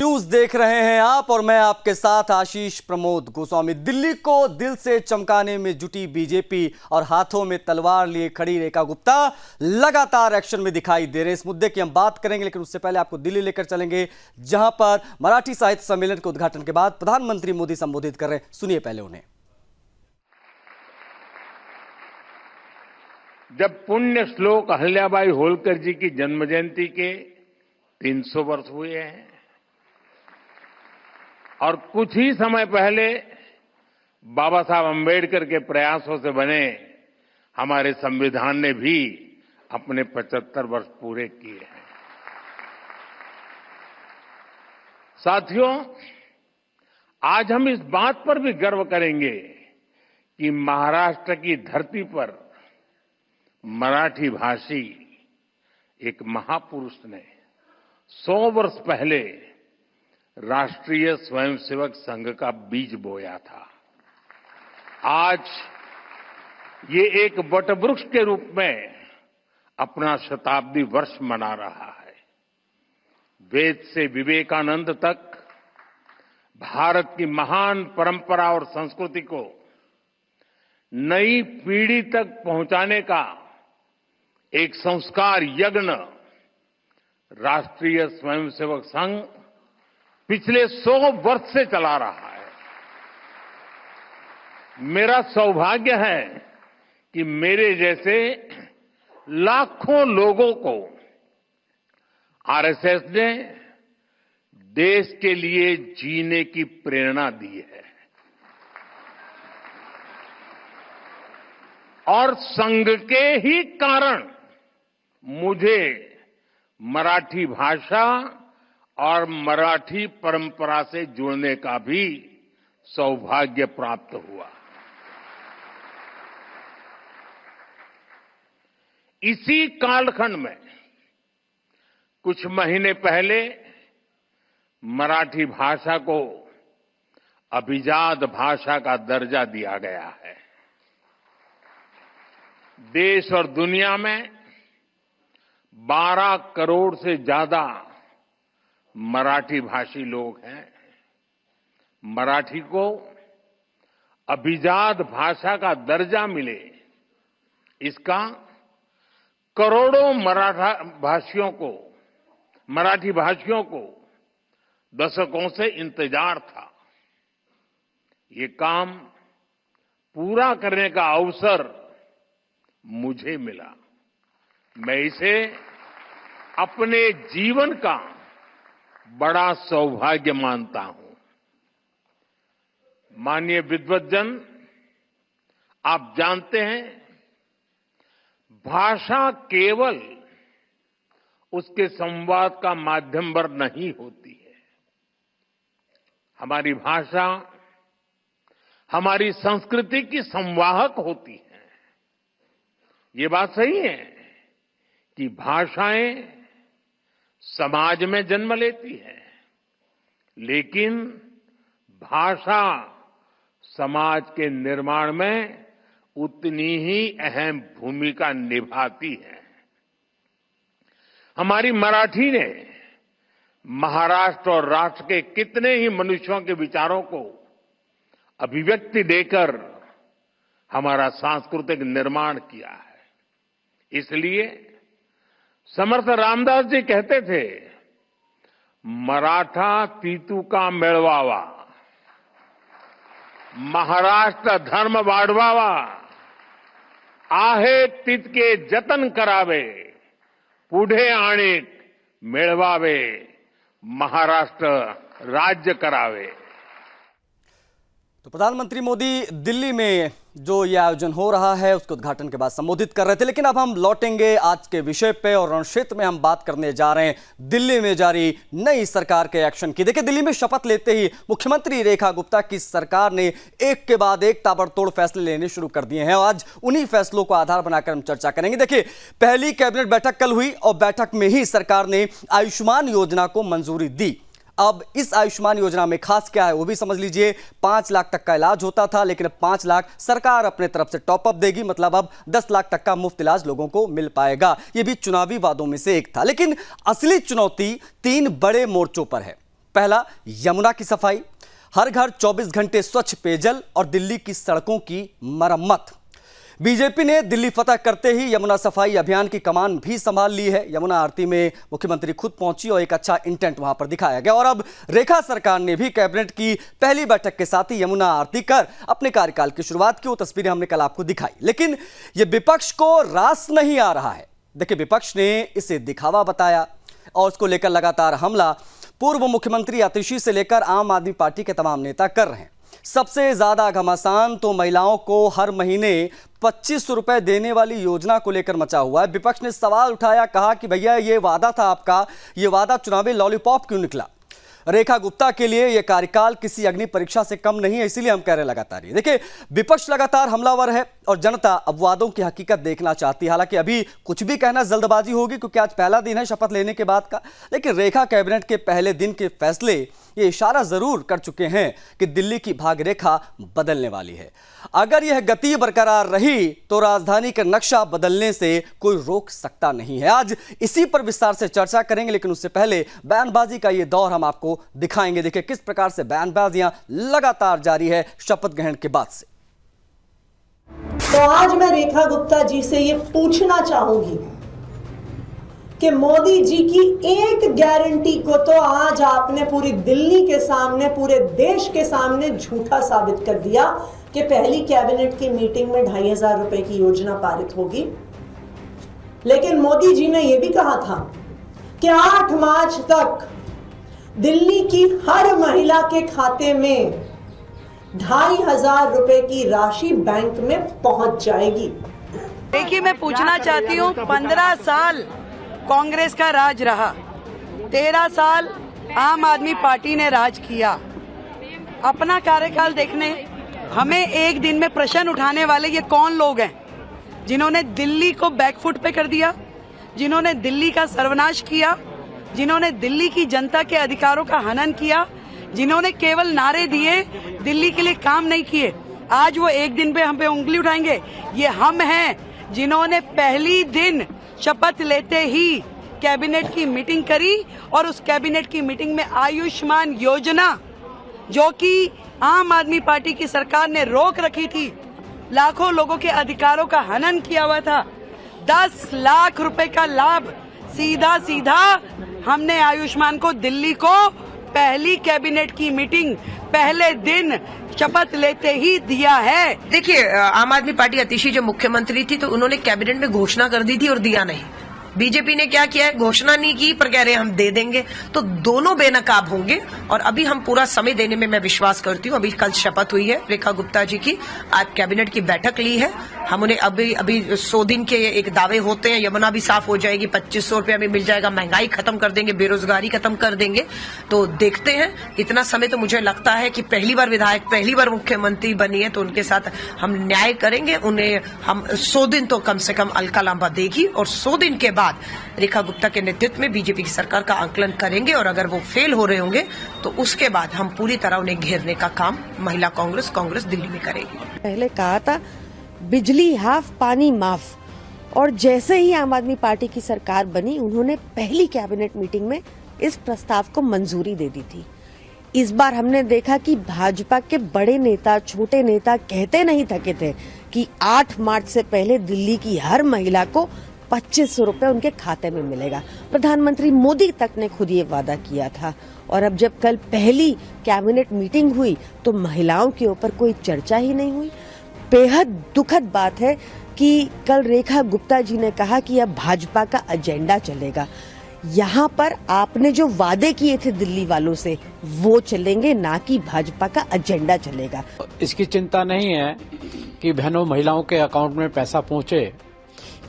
News देख रहे हैं आप और मैं आपके साथ आशीष प्रमोद गोस्वामी। दिल्ली को दिल से चमकाने में जुटी बीजेपी और हाथों में तलवार लिए खड़ी रेखा गुप्ता लगातार एक्शन में दिखाई दे रहे हैं। इस मुद्दे की हम बात करेंगे, लेकिन उससे पहले आपको दिल्ली लेकर चलेंगे, जहां पर मराठी साहित्य सम्मेलन के उद्घाटन के बाद प्रधानमंत्री मोदी संबोधित कर रहे हैं। सुनिए पहले उन्हें। जब पुण्य श्लोक अहिल्याबाई होलकर जी की जन्म जयंती के 300 वर्ष हुए हैं और कुछ ही समय पहले बाबा साहब अंबेडकर के प्रयासों से बने हमारे संविधान ने भी अपने 75 वर्ष पूरे किए हैं। साथियों, आज हम इस बात पर भी गर्व करेंगे कि महाराष्ट्र की धरती पर मराठी भाषी एक महापुरुष ने 100 वर्ष पहले राष्ट्रीय स्वयंसेवक संघ का बीज बोया था। आज ये एक वटवृक्ष के रूप में अपना शताब्दी वर्ष मना रहा है। वेद से विवेकानंद तक भारत की महान परंपरा और संस्कृति को नई पीढ़ी तक पहुंचाने का एक संस्कार यज्ञ राष्ट्रीय स्वयंसेवक संघ पिछले 100 वर्ष से चला रहा है। मेरा सौभाग्य है कि मेरे जैसे लाखों लोगों को आरएसएस ने देश के लिए जीने की प्रेरणा दी है और संघ के ही कारण मुझे मराठी भाषा और मराठी परंपरा से जुड़ने का भी सौभाग्य प्राप्त हुआ। इसी कालखंड में कुछ महीने पहले मराठी भाषा को अभिजात भाषा का दर्जा दिया गया है। देश और दुनिया में 12 करोड़ से ज्यादा मराठी भाषी लोग हैं। मराठी को अभिजात भाषा का दर्जा मिले, इसका करोड़ों मराठी भाषियों को दशकों से इंतजार था। ये काम पूरा करने का अवसर मुझे मिला। मैं इसे अपने जीवन का बड़ा सौभाग्य मानता हूं। माननीय विद्वद्जन, आप जानते हैं, भाषा केवल उसके संवाद का माध्यम पर नहीं होती है। हमारी भाषा हमारी संस्कृति की संवाहक होती है। ये बात सही है कि भाषाएं समाज में जन्म लेती है, लेकिन भाषा समाज के निर्माण में उतनी ही अहम भूमिका निभाती है। हमारी मराठी ने महाराष्ट्र और राष्ट्र के कितने ही मनुष्यों के विचारों को अभिव्यक्ति देकर हमारा सांस्कृतिक निर्माण किया है। इसलिए समर्थ रामदास जी कहते थे, मराठा तीतू का मेळवावा, महाराष्ट्र धर्म वाढवावा, आहे तितके जतन करावे, पुढे आणिक मिळवावे, महाराष्ट्र राज्य करावे। तो प्रधानमंत्री मोदी दिल्ली में जो ये आयोजन हो रहा है उसके उद्घाटन के बाद संबोधित कर रहे थे। लेकिन अब हम लौटेंगे आज के विषय पे और रण क्षेत्र में हम बात करने जा रहे हैं दिल्ली में जारी नई सरकार के एक्शन की। देखिए, दिल्ली में शपथ लेते ही मुख्यमंत्री रेखा गुप्ता की सरकार ने एक के बाद एक ताबड़तोड़ फैसले लेने शुरू कर दिए हैं। आज उन्हीं फैसलों को आधार बनाकर हम चर्चा करेंगे। देखिए, पहली कैबिनेट बैठक कल हुई और बैठक में ही सरकार ने आयुष्मान योजना को मंजूरी दी। अब इस आयुष्मान योजना में खास क्या है वो भी समझ लीजिए। 5 लाख तक का इलाज होता था, लेकिन अब 5 लाख सरकार अपने तरफ से टॉप अप देगी, मतलब अब 10 लाख तक का मुफ्त इलाज लोगों को मिल पाएगा। ये भी चुनावी वादों में से एक था। लेकिन असली चुनौती 3 बड़े मोर्चों पर है। पहला, यमुना की सफाई, हर घर 24 घंटे स्वच्छ पेयजल और दिल्ली की सड़कों की मरम्मत। बीजेपी ने दिल्ली फतह करते ही यमुना सफाई अभियान की कमान भी संभाल ली है। यमुना आरती में मुख्यमंत्री खुद पहुंची और एक अच्छा इंटेंट वहां पर दिखाया गया। और अब रेखा सरकार ने भी कैबिनेट की पहली बैठक के साथ ही यमुना आरती कर अपने कार्यकाल की शुरुआत की। वो तस्वीरें हमने कल आपको दिखाई, लेकिन यह विपक्ष को रास नहीं आ रहा है। देखिए, विपक्ष ने इसे दिखावा बताया और उसको लेकर लगातार हमला पूर्व मुख्यमंत्री आतिशी से लेकर आम आदमी पार्टी के तमाम नेता कर रहे हैं। सबसे ज्यादा घमासान तो महिलाओं को हर महीने 2500 रुपए देने वाली योजना को लेकर मचा हुआ है। विपक्ष ने सवाल उठाया, कहा कि भैया ये वादा था आपका, ये वादा चुनावी लॉलीपॉप क्यों निकला? रेखा गुप्ता के लिए यह कार्यकाल किसी अग्नि परीक्षा से कम नहीं है, इसीलिए हम कह रहे हैं लगातार। ये देखिए, विपक्ष लगातार हमलावर है और जनता अब वादों की हकीकत देखना चाहती है। हालांकि अभी कुछ भी कहना जल्दबाजी होगी, क्योंकि आज पहला दिन है शपथ लेने के बाद का। लेकिन रेखा कैबिनेट के पहले दिन के फैसले ये इशारा जरूर कर चुके हैं कि दिल्ली की भाग रेखा बदलने वाली है। अगर यह गति बरकरार रही तो राजधानी का नक्शा बदलने से कोई रोक सकता नहीं है। आज इसी पर विस्तार से चर्चा करेंगे, लेकिन उससे पहले बयानबाजी का ये दौर हम आपको दिखाएंगे। देखिए किस प्रकार से बयानबाजियां लगातार जारी है शपथ ग्रहण के बाद से। तो आज मैं रेखा गुप्ता जी से ये पूछना चाहूंगी कि मोदी जी की एक गारंटी को तो आज आपने पूरी दिल्ली के सामने, पूरे देश के सामने झूठा साबित कर दिया कि पहली कैबिनेट की मीटिंग में 2500 रुपए की योजना पारित होगी। लेकिन मोदी जी ने यह भी कहा था कि 8 मार्च तक दिल्ली की हर महिला के खाते में 2500 रुपए की राशि बैंक में पहुंच जाएगी। देखिए, मैं पूछना चाहती हूँ, 15 साल कांग्रेस का राज रहा, 13 साल आम आदमी पार्टी ने राज किया। अपना कार्यकाल देखने हमें एक दिन में प्रश्न उठाने वाले ये कौन लोग हैं जिन्होंने दिल्ली को बैकफुट पे कर दिया, जिन्होंने दिल्ली का सर्वनाश किया, जिन्होंने दिल्ली की जनता के अधिकारों का हनन किया, जिन्होंने केवल नारे दिए, दिल्ली के लिए काम नहीं किए। आज वो एक दिन पे हम पे उंगली उठाएंगे। ये हम हैं जिन्होंने पहली दिन शपथ लेते ही कैबिनेट की मीटिंग करी और उस कैबिनेट की मीटिंग में आयुष्मान योजना, जो कि आम आदमी पार्टी की सरकार ने रोक रखी थी, लाखों लोगों के अधिकारों का हनन किया हुआ था, 10 लाख रुपए का लाभ सीधा सीधा हमने आयुष्मान को, दिल्ली को पहली कैबिनेट की मीटिंग पहले दिन शपथ लेते ही दिया है। देखिए, आम आदमी पार्टी आतिशी जो मुख्यमंत्री थी तो उन्होंने कैबिनेट में घोषणा कर दी थी और दिया नहीं। बीजेपी ने क्या किया है, घोषणा नहीं की पर कह रहे हैं हम दे देंगे। तो दोनों बेनकाब होंगे और अभी हम पूरा समय देने में मैं विश्वास करती हूँ। अभी कल शपथ हुई है रेखा गुप्ता जी की, आज कैबिनेट की बैठक ली है। हम उन्हें अभी 100 दिन के एक दावे होते हैं, यमुना भी साफ हो जाएगी, 2500 रुपया में मिल जाएगा, महंगाई खत्म कर देंगे, बेरोजगारी खत्म कर देंगे। तो देखते हैं, इतना समय तो मुझे लगता है कि पहली बार विधायक, पहली बार मुख्यमंत्री बनी है तो उनके साथ हम न्याय करेंगे। उन्हें हम 100 दिन तो कम से कम अलका लांबा देगी और 100 दिन के बाद रेखा गुप्ता के नेतृत्व में बीजेपी की सरकार का आकलन करेंगे और अगर वो फेल हो रहे होंगे तो उसके बाद हम पूरी तरह उन्हें घेरने का काम महिला कांग्रेस दिल्ली में करेगी। पहले कहा था बिजली हाफ पानी माफ, और जैसे ही आम आदमी पार्टी की सरकार बनी उन्होंने पहली कैबिनेट मीटिंग में इस प्रस्ताव को मंजूरी दे दी थी। इस बार हमने देखा कि भाजपा के बड़े नेता, छोटे नेता कहते नहीं थके थे कि 8 मार्च से पहले दिल्ली की हर महिला को 2500 रुपए उनके खाते में मिलेगा। प्रधानमंत्री मोदी तक ने खुद ये वादा किया था। और अब जब कल पहली कैबिनेट मीटिंग हुई तो महिलाओं के ऊपर कोई चर्चा ही नहीं हुई। बेहद दुखद बात है कि कल रेखा गुप्ता जी ने कहा कि अब भाजपा का एजेंडा चलेगा। यहाँ पर आपने जो वादे किए थे दिल्ली वालों से वो चलेंगे, ना कि भाजपा का एजेंडा चलेगा। इसकी चिंता नहीं है कि बहनों महिलाओं के अकाउंट में पैसा पहुंचे,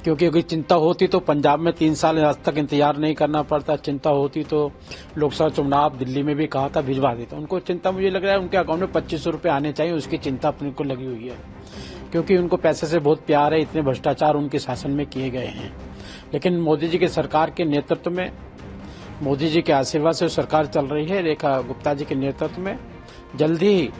क्योंकि अगर चिंता होती तो पंजाब में 3 साल आज तक इंतजार नहीं करना पड़ता। चिंता होती तो लोकसभा चुनाव दिल्ली में भी कहा था भिजवा देता। उनको चिंता, मुझे लग रहा है उनके अकाउंट में 2500 रुपए आने चाहिए, उसकी चिंता अपने को लगी हुई है, क्योंकि उनको पैसे से बहुत प्यार है। इतने भ्रष्टाचार उनके शासन में किए गए हैं। लेकिन मोदी जी के सरकार के नेतृत्व में, मोदी जी के आशीर्वाद से सरकार चल रही है। रेखा गुप्ता जी के नेतृत्व में जल्दी ही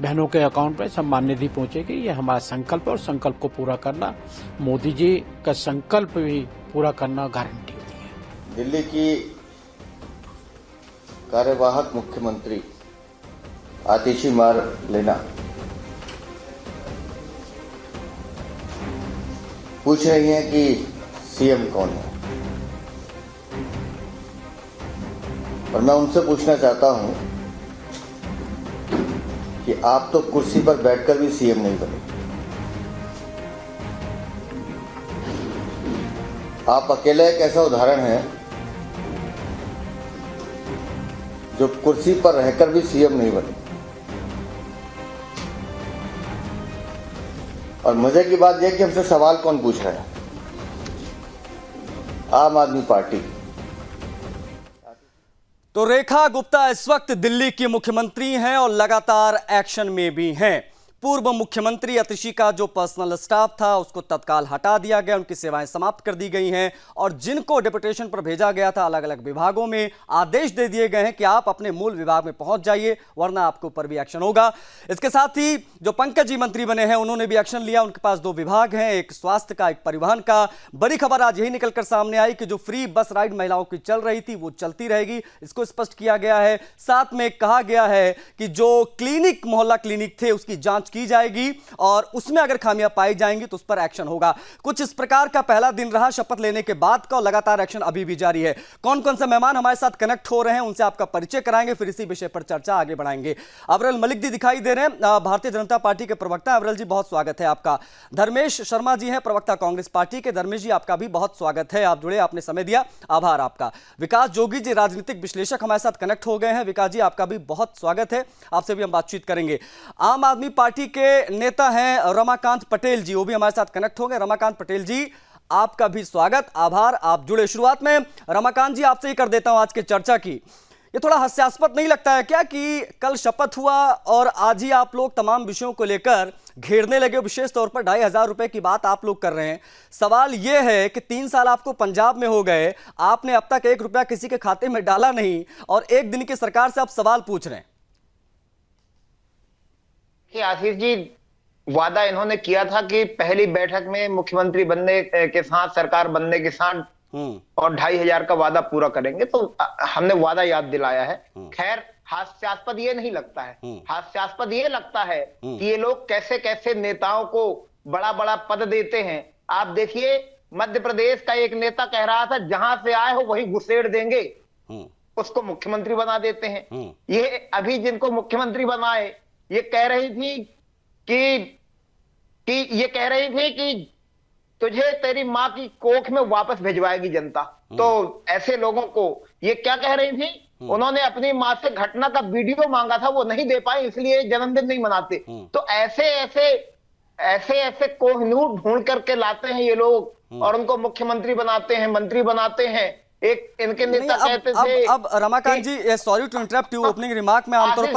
बहनों के अकाउंट में सम्मान निधि पहुंचेगी। ये हमारा संकल्प है और संकल्प को पूरा करना, मोदी जी का संकल्प भी पूरा करना गारंटी होती है। दिल्ली की कार्यवाहक मुख्यमंत्री आतिशी मार लेना पूछ रही हैं कि सीएम कौन है, और मैं उनसे पूछना चाहता हूं कि आप तो कुर्सी पर बैठकर भी सीएम नहीं बने। आप अकेले एक ऐसा उदाहरण है जो कुर्सी पर रहकर भी सीएम नहीं बने। और मजे की बात यह कि हमसे सवाल कौन पूछ रहा है? आम आदमी पार्टी। तो रेखा गुप्ता इस वक्त दिल्ली की मुख्यमंत्री हैं और लगातार एक्शन में भी हैं। पूर्व मुख्यमंत्री अतिशी का जो पर्सनल स्टाफ था उसको तत्काल हटा दिया गया, उनकी सेवाएं समाप्त कर दी गई हैं और जिनको डेपुटेशन पर भेजा गया था अलग अलग विभागों में आदेश दे दिए गए हैं कि आप अपने मूल विभाग में पहुंच जाइए वरना आपके ऊपर भी एक्शन होगा। इसके साथ ही जो पंकज जी मंत्री बने हैं उन्होंने भी एक्शन लिया। उनके पास 2 विभाग हैं, एक स्वास्थ्य का, एक परिवहन का। बड़ी खबर आज यही निकलकर सामने आई कि जो फ्री बस राइड महिलाओं की चल रही थी वो चलती रहेगी, इसको स्पष्ट किया गया है। साथ में कहा गया है कि जो क्लिनिक, मोहल्ला क्लिनिक थे उसकी जांच की जाएगी और उसमें अगर खामियां पाई जाएंगी तो उस पर एक्शन होगा। कुछ इस प्रकार का पहला दिन रहा शपथ लेने के बाद का, और लगातार एक्शन अभी भी जारी है। कौन कौन से मेहमान हमारे साथ कनेक्ट हो रहे हैं उनसे आपका परिचय कराएंगे, फिर इसी विषय पर चर्चा आगे बढ़ाएंगे। अवरल मलिक जी दिखाई दे रहे हैं, भारतीय जनता पार्टी के प्रवक्ता। अवरल जी बहुत स्वागत है आपका। धर्मेश शर्मा जी हैं, प्रवक्ता कांग्रेस पार्टी के। धर्मेश जी आपका भी बहुत स्वागत है, आप जुड़े, आपने समय दिया, आभार आपका। विकास जोगी जी राजनीतिक विश्लेषक हमारे साथ कनेक्ट हो गए हैं। विकास जी आपका भी बहुत स्वागत है, आपसे भी हम बातचीत करेंगे। आम आदमी पार्टी के नेता हैं रमाकांत पटेल जी, वो भी हमारे साथ कनेक्ट हो गए। रमाकांत पटेल जी आपका भी स्वागत, आभार, आप जुड़े। शुरुआत में रमाकांत जी आपसे ही कर देता हूं आज की चर्चा की। ये थोड़ा हास्यास्पद नहीं लगता है क्या कि कल शपथ हुआ और आज ही आप लोग तमाम विषयों को लेकर घेरने लगे? विशेष तौर पर 2,500 रुपए की बात आप लोग कर रहे हैं। सवाल यह है कि 3 साल आपको पंजाब में हो गए, आपने अब तक 1 रुपया किसी के खाते में डाला नहीं और 1 दिन की सरकार से आप सवाल पूछ रहे हैं। आशीष जी, वादा इन्होंने किया था कि पहली बैठक में मुख्यमंत्री बनने के साथ, सरकार बनने के साथ और 2,500 का वादा पूरा करेंगे, तो हमने वादा याद दिलाया है। खैर, हास्यास्पद ये नहीं लगता है, हास्यास्पद ये लगता है कि ये लोग कैसे कैसे नेताओं को बड़ा बड़ा पद देते हैं। आप देखिए, मध्य प्रदेश का एक नेता कह रहा था जहां से आए हो वही घुसेड़ देंगे, उसको मुख्यमंत्री बना देते हैं। ये अभी जिनको मुख्यमंत्री बनाए ये कह रही थी कि तुझे तेरी माँ की कोख में वापस भिजवाएगी जनता। तो ऐसे लोगों को ये क्या कह रही थी? उन्होंने अपनी माँ से घटना का वीडियो मांगा था, वो नहीं दे पाए, इसलिए जन्मदिन नहीं मनाते। तो ऐसे कोहिनूर ढूंढ करके लाते हैं ये लोग और उनको मुख्यमंत्री बनाते हैं, मंत्री बनाते हैं। एक इनके नेता कहते थे। अब Ramakant ji, sorry to interrupt you, opening remark में आमतौर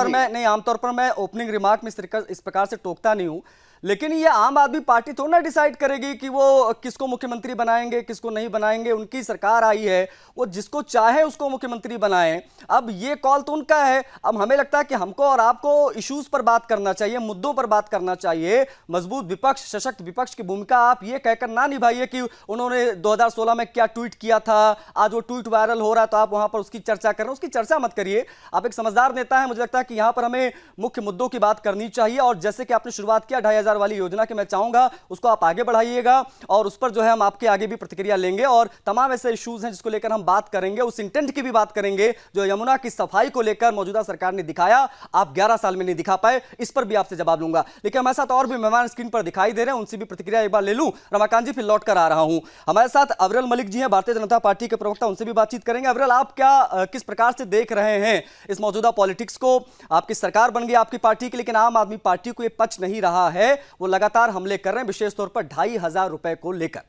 पर मैं ओपनिंग रिमार्क में इस प्रकार से टोकता नहीं हूं, लेकिन ये आम आदमी पार्टी थोड़ा ना डिसाइड करेगी कि वो किसको मुख्यमंत्री बनाएंगे, किसको नहीं बनाएंगे। उनकी सरकार आई है, वो जिसको चाहे उसको मुख्यमंत्री बनाएं। अब ये कॉल तो उनका है। अब हमें लगता है कि हमको और आपको इश्यूज पर बात करना चाहिए, मुद्दों पर बात करना चाहिए। मजबूत विपक्ष, सशक्त विपक्ष की भूमिका आप ये कहकर ना निभाइए कि उन्होंने 2016 में क्या ट्वीट किया था, आज वो ट्वीट वायरल हो रहा है तो आप वहां पर उसकी चर्चा कर रहे हैं। उसकी चर्चा मत करिए, आप एक समझदार नेता है। मुझे लगता है कि यहां पर हमें मुख्य मुद्दों की बात करनी चाहिए। और जैसे कि आपने शुरुआत किया 2,500 वाली योजना की, मैं चाहूंगा उसको आप आगे बढ़ाइएगा और उस पर जो है हम आपके आगे भी प्रतिक्रिया लेंगे और तमाम ऐसे इश्यूज हैं जिसको लेकर हम बात करेंगे। उस इंटेंट की भी बात करेंगे जो यमुना की सफाई को लेकर मौजूदा सरकार ने दिखाया, आप 11 साल में नहीं दिखा पाए, इस पर भी आपसे जवाब लूंगा। लेकिन हमारे साथ और भी मेहमान स्क्रीन पर दिखाई दे रहे हैं, उनसे भी प्रतिक्रिया एक बार ले लूं। रमाकांत जी फिर लौट कर आ रहा हूं। हमारे साथ अवरल मलिक जी हैं, भारतीय जनता पार्टी के प्रवक्ता, उनसे भी बातचीत करेंगे। अवरल, आप क्या किस प्रकार से देख रहे हैं इस मौजूदा पॉलिटिक्स को? आपकी सरकार बन गई आपकी पार्टी की, लेकिन आम आदमी पार्टी को यह पच नहीं रहा है, वो लगातार हमले कर रहे हैं, विशेष तौर पर 2,500 रुपए को लेकर।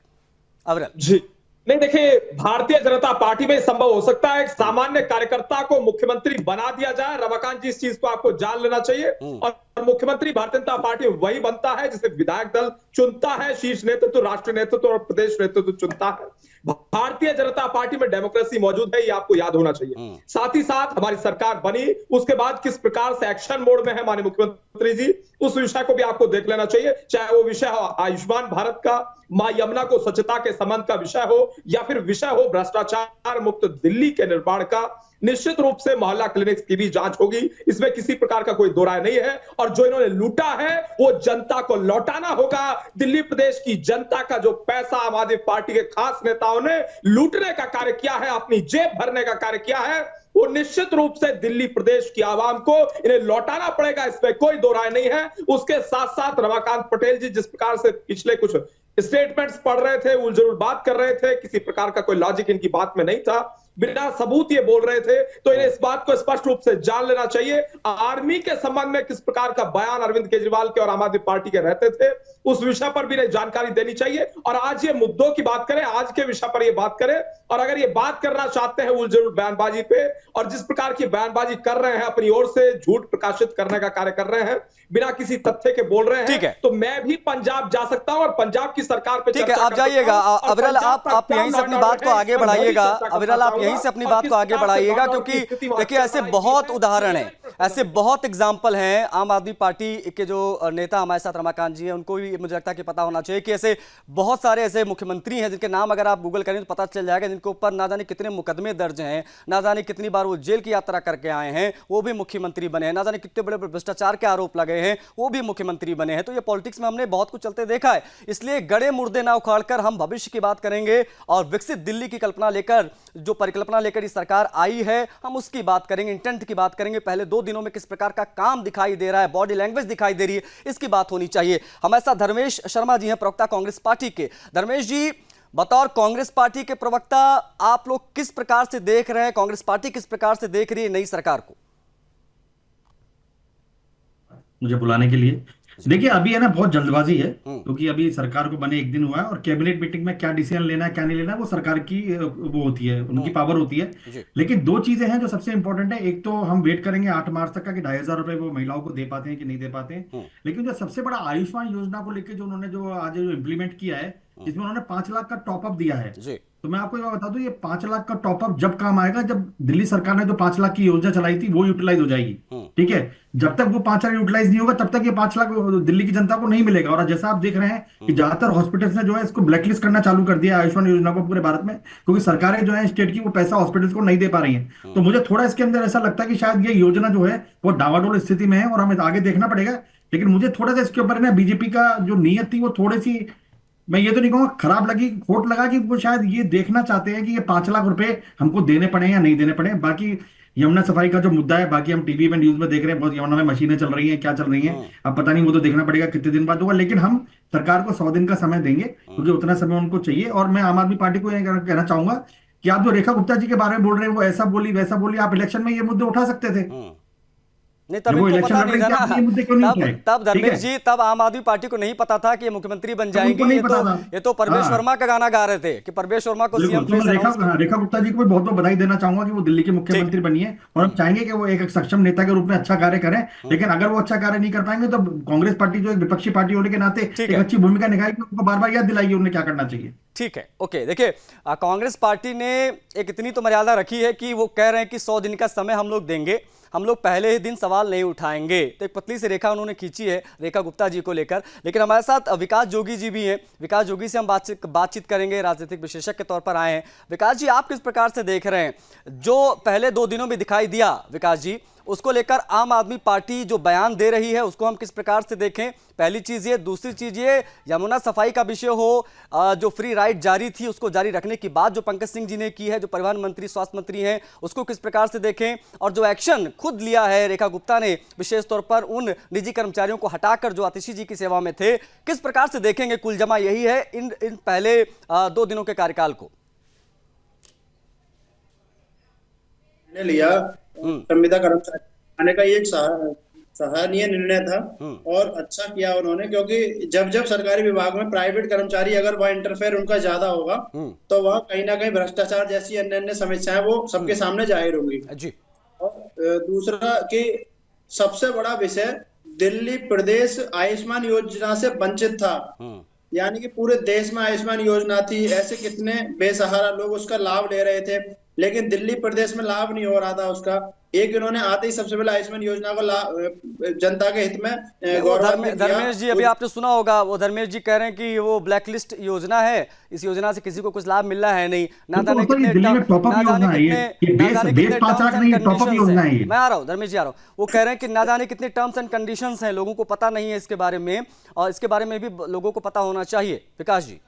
अवरल जी, नहीं देखिए, भारतीय जनता पार्टी में संभव हो सकता है सामान्य कार्यकर्ता को मुख्यमंत्री बना दिया जाए। रमाकांत जी, इस चीज को आपको जान लेना चाहिए। और मुख्यमंत्री भारतीय जनता पार्टी वही बनता है जिसे विधायक दल चुनता है, शीर्ष नेतृत्व, राष्ट्रीय नेतृत्व और प्रदेश नेतृत्व चुनता है। भारतीय जनता पार्टी में डेमोक्रेसी मौजूद है, ये आपको याद होना चाहिए। साथ ही साथ हमारी सरकार बनी उसके बाद किस प्रकार से एक्शन मोड में है माननीय मुख्यमंत्री जी, उस विषय को भी आपको देख लेना चाहिए। चाहे वो विषय हो आयुष्मान भारत का, मां यमुना को स्वच्छता के संबंध का विषय हो, या फिर विषय हो भ्रष्टाचार मुक्त दिल्ली के निर्माण का, निश्चित रूप से मोहल्ला क्लिनिक्स की भी जांच होगी, इसमें किसी प्रकार का कोई दो राय नहीं है। और जो इन्होंने लूटा है वो जनता को लौटाना होगा। दिल्ली प्रदेश की जनता का जो पैसा आम आदमी पार्टी के खास नेताओं ने लूटने का कार्य किया है, अपनी जेब भरने का कार्य किया है, वो निश्चित रूप से दिल्ली प्रदेश की आवाम को इन्हें लौटाना पड़ेगा, इसमें कोई दो राय नहीं है। उसके साथ साथ रमाकांत पटेल जी जिस प्रकार से पिछले कुछ स्टेटमेंट्स पढ़ रहे थे, उलझुल बात कर रहे थे, किसी प्रकार का कोई लॉजिक इनकी बात में नहीं था, बिना सबूत ये बोल रहे थे, तो इन्हें इस बात को स्पष्ट रूप से जान लेना चाहिए। आर्मी के संबंध में किस प्रकार का बयान अरविंद केजरीवाल के और आम आदमी पार्टी के रहते थे, उस विषय पर भी इन्हें जानकारी देनी चाहिए। और आज ये मुद्दों की बात करें, आज के विषय पर ये बात करें, और अगर ये बात करना चाहते हैं उलझुल बयानबाजी पे, और जिस प्रकार की बयानबाजी कर रहे हैं, अपनी ओर से झूठ प्रकाशित करने का कार्य कर रहे हैं, बिना किसी तथ्य के बोल रहे हैं, तो मैं भी पंजाब जा सकता हूं और पंजाब की सरकार पे ठीक है, आप जाइएगा। अविरल, आप यहीं से अपनी बात को आगे बढ़ाइएगा। अविरल, आप यहीं से अपनी बात को आगे बढ़ाइएगा, क्योंकि देखिए ऐसे बहुत उदाहरण हैं, ऐसे बहुत एग्जाम्पल हैं। आम आदमी पार्टी के जो नेता हमारे साथ रमाकांत जी हैं, उनको भी मुझे लगता है कि पता होना चाहिए कि ऐसे बहुत सारे ऐसे मुख्यमंत्री हैं जिनके नाम अगर आप गूगल करें तो पता चल जाएगा, जिनके ऊपर ना जाने कितने मुकदमे दर्ज हैं, ना जाने कितनी बार वो जेल की यात्रा करके आए हैं, वो भी मुख्यमंत्री बने हैं, ना जाने कितने बड़े भ्रष्टाचार के आरोप लगे हैं, वो भी मुख्यमंत्री बने हैं। तो ये पॉलिटिक्स में हमने बहुत कुछ चलते देखा है, इसलिए गड़े मुर्दे ना उखाड़कर हम भविष्य की बात करेंगे और विकसित दिल्ली की कल्पना लेकर, जो परिकल्पना लेकर ये सरकार आई है, हम उसकी बात करेंगे, इंटेंट की बात करेंगे। पहले 2 दिनों में किस प्रकार का काम दिखाई दे रहा है, बॉडी लैंग्वेज दिखाई दे रही है, इसकी बात होनी चाहिए। हमारे साथ धर्मेश शर्मा जी हैं, प्रवक्ता कांग्रेस पार्टी के। धर्मेश जी, बतौर कांग्रेस पार्टी के प्रवक्ता आप लोग किस प्रकार से देख रहे हैं, कांग्रेस पार्टी किस प्रकार से देख रही है नई सरकार को? मुझे बुलाने के लिए देखिए, अभी है ना बहुत जल्दबाजी है, क्योंकि अभी सरकार को बने 1 दिन हुआ है और कैबिनेट मीटिंग में क्या डिसीजन लेना है क्या नहीं लेना है वो सरकार की वो होती है, उनकी पावर होती है। लेकिन 2 चीजें हैं जो सबसे इंपॉर्टेंट है। एक तो हम वेट करेंगे 8 मार्च तक का कि 2,500 रुपए वो महिलाओं को दे पाते हैं कि नहीं दे पाते हैं। लेकिन जो सबसे बड़ा आयुष्मान योजना को लेकर जो उन्होंने जो आज इम्प्लीमेंट किया है, जिसमें उन्होंने 5 लाख का टॉपअप दिया है, तो मैं आपको बता दूं, ये 5 लाख का टॉपअप जब काम आएगा, जब दिल्ली सरकार ने जो 5 लाख की योजना चलाई थी वो यूटिलाइज हो जाएगी। ठीक है, जब तक वो 5 लाख यूटिलाइज नहीं होगा तब तक ये 5 लाख दिल्ली की जनता को नहीं मिलेगा। और जैसा आप देख रहे हैं कि ज्यादातर हॉस्पिटल्स ने जो है इसको ब्लैकलिस्ट करना चालू कर दिया आयुष्मान योजना को पूरे भारत में, क्योंकि सरकारें जो है स्टेट की वो पैसा हॉस्पिटल्स को नहीं दे पा रही है। तो मुझे थोड़ा इसके अंदर ऐसा लगता है कि शायद ये योजना जो है वो डावाडोल स्थिति में है और हमें आगे देखना पड़ेगा। लेकिन मुझे थोड़ा सा इसके ऊपर ना बीजेपी का जो नीयत थी वो थोड़ी सी, मैं ये तो नहीं कहूंगा खराब लगी, खोट लगा कि वो शायद ये देखना चाहते हैं कि ये 5 लाख रुपए हमको देने पड़े या नहीं देने पड़े। बाकी यमुना सफाई का जो मुद्दा है, बाकी हम टीवी में न्यूज में देख रहे हैं बहुत यमुना में मशीनें चल रही हैं, क्या चल रही हैं, अब पता नहीं, वो तो देखना पड़ेगा कितने दिन बाद होगा। लेकिन हम सरकार को 100 दिन का समय देंगे, क्योंकि उतना समय उनको चाहिए। और मैं आम आदमी पार्टी को यह कहना चाहूंगा कि आप जो रेखा गुप्ता जी के बारे में बोल रहे हैं, वो ऐसा बोली वैसा बोली, आप इलेक्शन में ये मुद्दे उठा सकते थे। नहीं, तब इनको पता नहीं था ना, तब धर्मेश जी, तब आम आदमी पार्टी को नहीं पता था कि ये मुख्यमंत्री बन जाएंगे। ये तो परवेश वर्मा का गाना गा रहे थे कि परवेश वर्मा को सीएम। रेखा गुप्ता जी को भी बहुत बहुत बधाई देना चाहूंगा कि वो दिल्ली के मुख्यमंत्री बनी है, और हम चाहेंगे कि वो एक सक्षम नेता के रूप में अच्छा कार्य करें। लेकिन अगर वो अच्छा कार्य नहीं कर पाएंगे तो कांग्रेस पार्टी जो एक विपक्षी पार्टी होने के नाते एक अच्छी भूमिका निभाएगी, उनको बार बार याद दिलाइए उन्हें क्या करना चाहिए। ठीक है, ओके। देखिए, कांग्रेस पार्टी ने एक इतनी तो मर्यादा रखी है कि वो कह रहे हैं कि 100 दिन का समय हम लोग देंगे, हम लोग पहले ही दिन सवाल नहीं उठाएंगे। तो एक पतली सी रेखा उन्होंने खींची है रेखा गुप्ता जी को लेकर। लेकिन हमारे साथ विकास जोगी जी भी हैं, विकास जोगी से हम बातचीत करेंगे, राजनीतिक विशेषज्ञ के तौर पर आए हैं। विकास जी, आप किस प्रकार से देख रहे हैं जो पहले 2 दिनों में दिखाई दिया, विकास जी, उसको लेकर आम आदमी पार्टी जो बयान दे रही है उसको हम किस प्रकार से देखें? पहली चीज ये, दूसरी चीज ये, यमुना सफाई का विषय हो, जो फ्री राइड जारी थी उसको जारी रखने की बात जो पंकज सिंह जी ने की है, जो परिवहन मंत्री स्वास्थ्य मंत्री हैं, उसको किस प्रकार से देखें? और जो एक्शन खुद लिया है रेखा गुप्ता ने विशेष तौर पर उन निजी कर्मचारियों को हटाकर जो आतिशी जी की सेवा में थे, किस प्रकार से देखेंगे? कुल जमा यही है इन पहले 2 दिनों के कार्यकाल को। लिया संविदा कर्मचारी आने का ये सराहनीय निर्णय था और अच्छा किया उन्होंने, क्योंकि जब जब सरकारी विभाग में प्राइवेट कर्मचारी अगर वह इंटरफेयर उनका ज्यादा होगा तो वह कहीं ना कहीं भ्रष्टाचार जैसी अन्य अन्य समस्याएं वो सबके सामने जाहिर होंगी। और दूसरा कि सबसे बड़ा विषय, दिल्ली प्रदेश आयुष्मान योजना से वंचित था, यानी कि पूरे देश में आयुष्मान योजना थी, ऐसे कितने बेसहारा लोग उसका लाभ ले रहे थे। लेकिन दिल्ली प्रदेश में लाभ नहीं हो रहा था उसका। एक इन्होंने आते ही सबसे पहले आयुष्मान योजना को जनता के हित में गौरवान्वित किया। धर्मेश जी, अभी आपने सुना होगा, वो धर्मेश जी कह रहे हैं कि वो ब्लैकलिस्ट योजना है, इस योजना से किसी को कुछ लाभ मिल रहा है नहीं, ना जाने कितने मैं आ रहा हूँ धर्मेश जी, आ रहा हूँ। वो कह रहे हैं कि ना जाने कितने टर्म्स एंड कंडीशंस हैं, लोगों को पता नहीं है इसके बारे में, और इसके बारे में भी लोगों को पता होना चाहिए। विकास जी।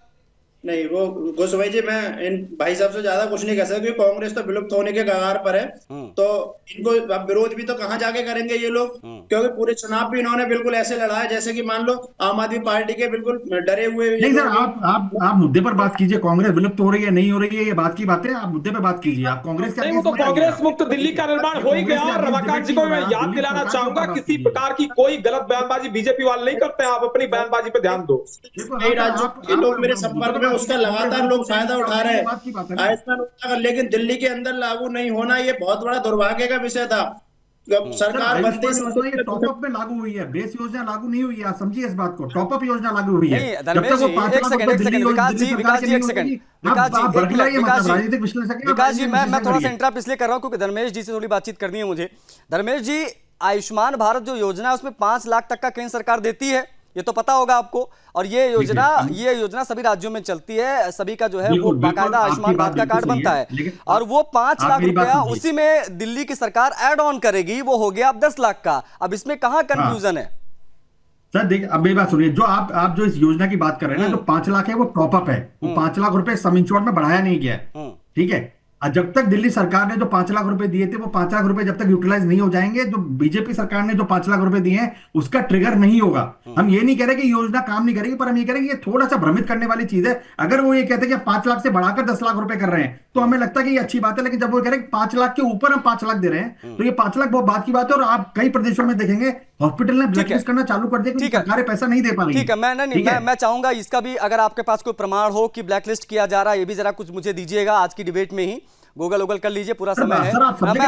नहीं, वो गोस्वामी जी, मैं इन भाई साहब से ज्यादा कुछ नहीं कह सकता, क्योंकि कांग्रेस तो विलुप्त होने के कगार पर है, तो इनको अब विरोध भी तो कहाँ जाके करेंगे ये लोग, क्योंकि पूरे चुनाव भी इन्होंने बिल्कुल ऐसे लड़ा है जैसे कि मान लो आम आदमी पार्टी के बिल्कुल डरे हुए। नहीं सर, आप मुद्दे पर बात कीजिए। कांग्रेस विलुप्त हो रही है नहीं हो रही है ये बात की बातें, आप मुद्दे पर बात कीजिए। आप कांग्रेस का नहीं, तो कांग्रेस मुक्त दिल्ली का निर्माण हो ही गया। रमाकांत जी को मैं याद दिलाना चाहूंगा, किसी प्रकार की कोई गलत बयानबाजी बीजेपी वाले नहीं करते हैं, आप अपनी बयानबाजी पे ध्यान दो। कई राज्यों के लोग मेरे संपर्क में, उसका लगातार लोग फायदा उठा रहे हैं आयुष्मान योजना का, लेकिन दिल्ली के अंदर लागू नहीं होना ये बहुत बड़ा दुर्भाग्य का विषय था। सरकार बनते टॉपअप में लागू हुई है, बेस योजना लागू नहीं हुई है, आप समझिए इस बात को। टॉपअप योजना लागू हुई है। धर्मेश जी, एक सेकंड विकास जी, विकास जी, मैं थोड़ा सा इंटरप्ट इसलिए कर रहा हूं क्योंकि धर्मेश जी से थोड़ी बातचीत करनी है मुझे। धर्मेश जी, आयुष्मान भारत जो योजना है उसमें 5 लाख तक का केंद्र सरकार देती है, ये तो पता होगा आपको, और ये योजना सभी राज्यों में चलती है, सभी का जो है वो बाकायदा आयुष्मान भारत का कार्ड बनता है, और वो 5 लाख रुपया उसी में दिल्ली की सरकार ऐड ऑन करेगी, वो हो गया अब 10 लाख का। अब इसमें कहां कंफ्यूजन है? सर देखिए, अब मेरी बात सुनिए, जो आप जो इस योजना की बात कर रहे हैं ना, जो 5 लाख है वो टॉपअप है, वो 5 लाख रुपए सम इंश्योर्ड में बढ़ाया नहीं गया है, ठीक है। जब तक दिल्ली सरकार ने जो 5 लाख रुपए दिए थे, वो 5 लाख रुपए जब तक यूटिलाइज नहीं हो जाएंगे, जो बीजेपी सरकार ने जो 5 लाख रुपए दिए हैं उसका ट्रिगर नहीं होगा। हम ये नहीं कह रहे कि योजना काम नहीं करेगी, पर हम ये कह रहे हैं कि ये थोड़ा सा भ्रमित करने वाली चीज है। अगर वो ये कहते हैं कि 5 लाख से बढ़ाकर 10 लाख रुपए कर रहे हैं तो हमें लगता है कि ये अच्छी बात है, लेकिन जब वो कह रहे हैं 5 लाख के ऊपर हम 5 लाख दे रहे हैं, तो ये 5 लाख बहुत बात की बात है। और आप कई प्रदेशों में देखेंगे हॉस्पिटल ने ब्लैकलिस्ट करना चालू कर दिया, सरकारें पैसा नहीं दे पा रही। ठीक है, मैं चाहूंगा इसका भी, अगर आपके पास कोई प्रमाण हो कि ब्लैकलिस्ट किया जा रहा है, ये भी जरा कुछ मुझे दीजिएगा आज की डिबेट में ही। गूगल कर लीजिए, पूरा समय है। राजस्थान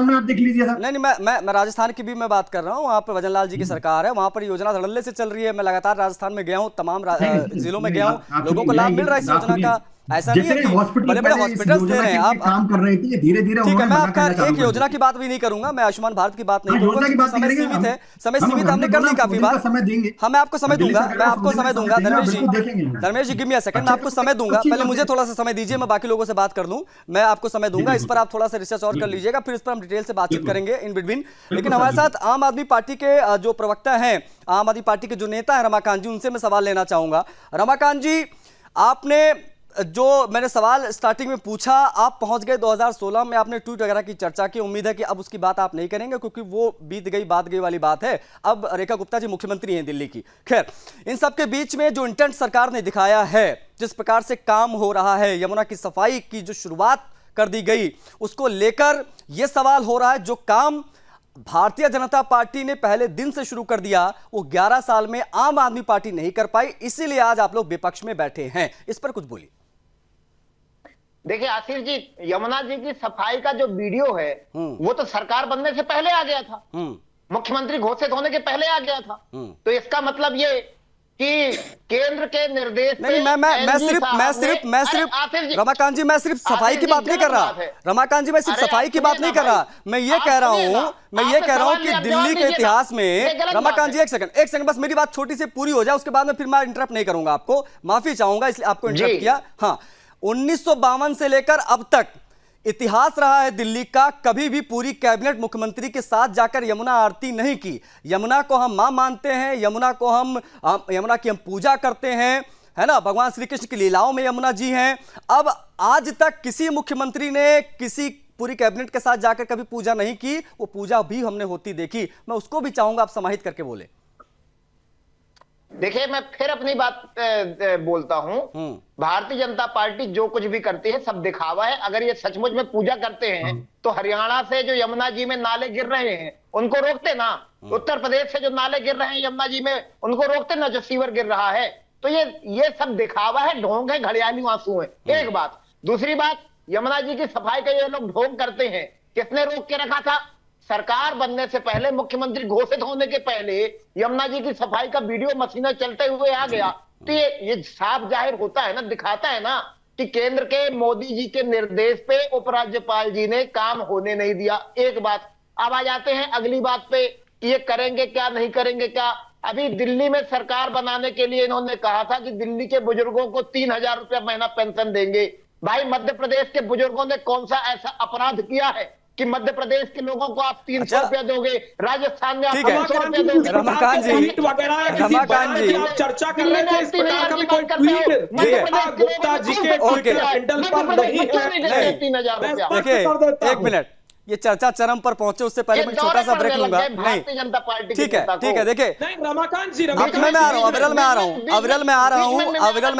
में आप देख लीजिए सर। नहीं, मैं राजस्थान की भी मैं बात कर रहा हूँ, वहाँ पर वजनलाल जी की सरकार है, वहाँ पर योजना धड़ल्ले से चल रही है। मैं लगातार राजस्थान में गया हूँ, तमाम जिलों में गया हूँ, लोगों को लाभ मिल रहा है इस योजना का। ऐसा नहीं है कि बड़े-बड़े हॉस्पिटल्स दे रहे हैं आप काम कर रहे थे, धीरे-धीरे। ठीक है, मैं आपका एक योजना की बात भी नहीं करूंगा, मैं आयुष्मान भारत की बात नहीं करूंगा, समय सीमित है, हमने कर ली काफी बार। हाँ, मैं आपको समय दूंगा, धर्मेश जी, गिव मी अ सेकंड, मैं आपको समय दूंगा, पहले मुझे थोड़ा सा समय दीजिए, मैं बाकी लोगों से बात कर लूं। मैं आपको समय दूंगा, इस पर आप थोड़ा सा रिसर्च और कर लीजिएगा, फिर इस पर हम डिटेल से बातचीत करेंगे इन बिटवीन। लेकिन हमारे साथ आम आदमी पार्टी के जो प्रवक्ता हैं, आम आदमी पार्टी के जो नेता है रमाकांत जी, उनसे मैं सवाल लेना चाहूंगा। रमाकांत जी, आपने जो मैंने सवाल स्टार्टिंग में पूछा, आप पहुंच गए 2016 में, आपने ट्वीट वगैरह की चर्चा की, उम्मीद है कि अब उसकी बात आप नहीं करेंगे क्योंकि वो बीत गई बात गई वाली बात है। अब रेखा गुप्ता जी मुख्यमंत्री हैं दिल्ली की। खैर, इन सब के बीच में जो इंटेंट सरकार ने दिखाया है, जिस प्रकार से काम हो रहा है, यमुना की सफाई की जो शुरुआत कर दी गई, उसको लेकर यह सवाल हो रहा है, जो काम भारतीय जनता पार्टी ने पहले दिन से शुरू कर दिया, वो 11 साल में आम आदमी पार्टी नहीं कर पाई, इसीलिए आज आप लोग विपक्ष में बैठे हैं। इस पर कुछ बोलिए। देखिए आशीष जी, यमुना जी की सफाई का जो वीडियो है वो तो सरकार बनने से पहले आ गया था, मुख्यमंत्री घोषित होने के पहले आ गया था। तो इसका मतलब ये कि केंद्र के निर्देश नहीं, मैं सिर्फ रमाकांत जी, मैं सिर्फ सफाई की बात नहीं कर रहा। रमाकांत जी, मैं सिर्फ सफाई की बात नहीं कर रहा, मैं ये कह रहा हूं कि दिल्ली के इतिहास में, रमाकांत जी एक सेकंड बस, मेरी बात छोटी सी पूरी हो जाए, उसके बाद में फिर मैं इंटरप्ट नहीं करूंगा आपको, माफी चाहूंगा इसलिए आपको इंटरप्ट किया। हाँ, 1952 से लेकर अब तक इतिहास रहा है दिल्ली का, कभी भी पूरी कैबिनेट मुख्यमंत्री के साथ जाकर यमुना आरती नहीं की। यमुना को हम मां मानते हैं, यमुना की हम पूजा करते हैं, है ना, भगवान श्री कृष्ण की लीलाओं में यमुना जी हैं। अब आज तक किसी मुख्यमंत्री ने किसी पूरी कैबिनेट के साथ जाकर कभी पूजा नहीं की, वो पूजा भी हमने होती देखी। मैं उसको भी चाहूंगा आप समाहित करके बोले। देखिए, मैं फिर अपनी बात बोलता हूं, भारतीय जनता पार्टी जो कुछ भी करती है सब दिखावा है। अगर ये सचमुच में पूजा करते हैं तो हरियाणा से जो यमुना जी में नाले गिर रहे हैं उनको रोकते ना, उत्तर प्रदेश से जो नाले गिर रहे हैं यमुना जी में उनको रोकते ना, जो सीवर गिर रहा है। तो ये सब दिखावा है, ढोंग है, घड़ियाली आंसू है। एक बात। दूसरी बात, यमुना जी की सफाई का ये लोग ढोंग करते हैं, किसने रोक के रखा था? सरकार बनने से पहले, मुख्यमंत्री घोषित होने के पहले यमुना जी की सफाई का वीडियो मशीनें चलते हुए आ गया। तो ये साफ जाहिर होता है ना, दिखाता है ना। कि केंद्र के मोदी जी के निर्देश पे उपराज्यपाल जी ने काम होने नहीं दिया। एक बात। अब आ जाते हैं अगली बात पे कि ये करेंगे क्या, नहीं करेंगे क्या। अभी दिल्ली में सरकार बनाने के लिए इन्होंने कहा था कि दिल्ली के बुजुर्गों को 3,000 रुपया महीना पेंशन देंगे। भाई मध्य प्रदेश के बुजुर्गों ने कौन सा ऐसा अपराध किया है कि मध्य प्रदेश के लोगों को आप 300 रुपया दोगे, राजस्थान में आप 500 रुपया दोगे। रमाकांत जी, रमाकांत जी, आप चर्चा कर रहे थे, इस प्रकार का भी कोई ट्वीट गुप्ता जी के ट्विटर हैंडल पर नहीं है। 3,000 रुपया। देखिए, एक मिनट, ये चर्चा चरम पर पहुंचे उससे पहले मैं छोटा सा ब्रेक लूंगा। नहीं, भारतीय जनता पार्टी ठीक है, ठीक है। देखिए, रमाकांत जी, मैं आ रहा हूँ, अविरल में